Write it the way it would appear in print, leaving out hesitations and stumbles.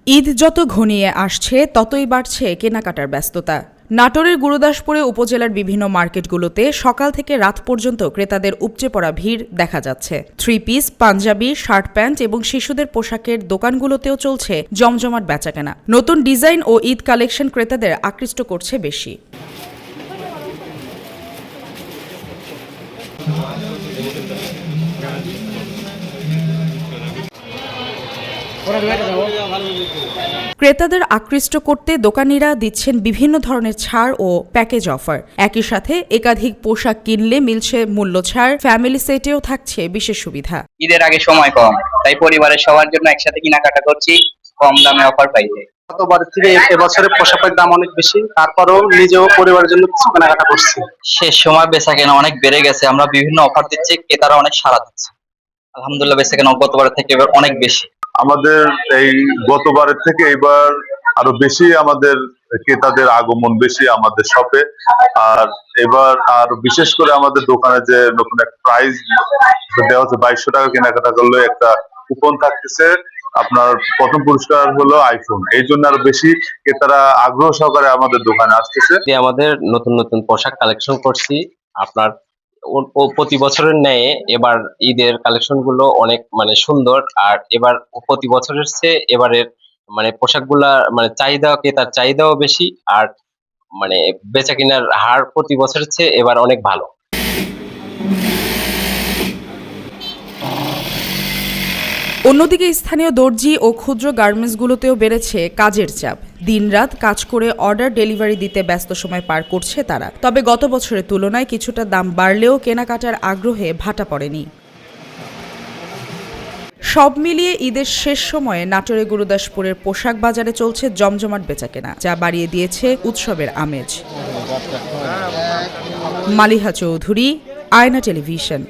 ঈদ যত ঘনিয়ে আসছে ততই বাড়ছে কেনাকাটার ব্যস্ততা। নাটোরের গুরুদাসপুরে উপজেলার বিভিন্ন মার্কেটগুলোতে সকাল থেকে রাত পর্যন্ত ক্রেতাদের উপচে পড়া ভিড় দেখা যাচ্ছে। Three piece, Punjabi, shirt pant এবং শিশুদের পোশাকের দোকানগুলোতেও চলছে জমজমাট বেচাকেনা। নতুন ডিজাইন ও ঈদ কালেকশন ক্রেতাদের আকৃষ্ট করছে বেশি। ক্রেতাদের আকৃষ্ট করতে দোকানিরা দিচ্ছেন বিভিন্ন ধরনের ছাড় ও প্যাকেজ অফার। একই সাথে একাধিক পোশাক কিনলে মিলছে মূল্য ছাড়, ফ্যামিলি সেটেও থাকছে বিশেষ সুবিধা। ঈদের আগে সময় কম, তাই পরিবারের সবার জন্য একসাথে কেনাকাটা করছি, কম দামে অফার পাইতে। গতবারের থেকে এবছরে পোশাকের দাম অনেক বেশি, তারপরেও নিজেও পরিবারের জন্য কিছু কেনাকাটা করছি। শেষ সময় বেচাকেনা অনেক বেড়ে গেছে, আমরা বিভিন্ন অফার দিচ্ছি, ক্রেতারা অনেক সাড়া দিচ্ছে। আলহামদুলিল্লাহ বেচাকেনা গতবারের থেকে এবার অনেক বেশি। আমাদের এই গতবারের থেকে এবার আরো বেশি আমাদের ক্রেতাদের আগমন বেশি আমাদের শপে। আর এবার আর বিশেষ করে আমাদের দোকানে যে নতুন একটা প্রাইস দেওয়া হচ্ছে, 2200 টাকা কেনাকাটা করলে একটা কুপন থাকতেছে। আপনার প্রথম পুরস্কার হলো আইফোন। এই জন্য আরো বেশি ক্রেতারা আগ্রহ সহকারে আমাদের দোকানে আসতেছে। আমাদের নতুন নতুন পোশাক কালেকশন করছি। আপনার প্রতি বছরের ন্যায় এবার ঈদের কালেকশন গুলো অনেক সুন্দর। আর এবার প্রতি বছরের চেয়ে এবারের পোশাকগুলা চাহিদা, ক্রেতার চাহিদাও বেশি। আর বেচা কেনার হার প্রতি বছরের চেয়ে এবার অনেক ভালো। অন্যদিকে স্থানীয় দর্জি ও ক্ষুদ্র গার্মেন্টসগুলোতেও বেড়েছে কাজের চাপ। দিনরাত কাজ করে অর্ডার ডেলিভারি দিতে ব্যস্ত সময় পার করছে তারা। তবে গত বছরের তুলনায় কিছুটা দাম বাড়লেও কেনাকাটার আগ্রহে ভাটা পড়েনি। সব মিলিয়ে ঈদের শেষ সময়ে নাটোরের গুরুদাসপুরের পোশাক বাজারে চলছে জমজমাট বেচাকেনা, যা বাড়িয়ে দিয়েছে উৎসবের আমেজ। মালিহা চৌধুরী, আয়না টেলিভিশন।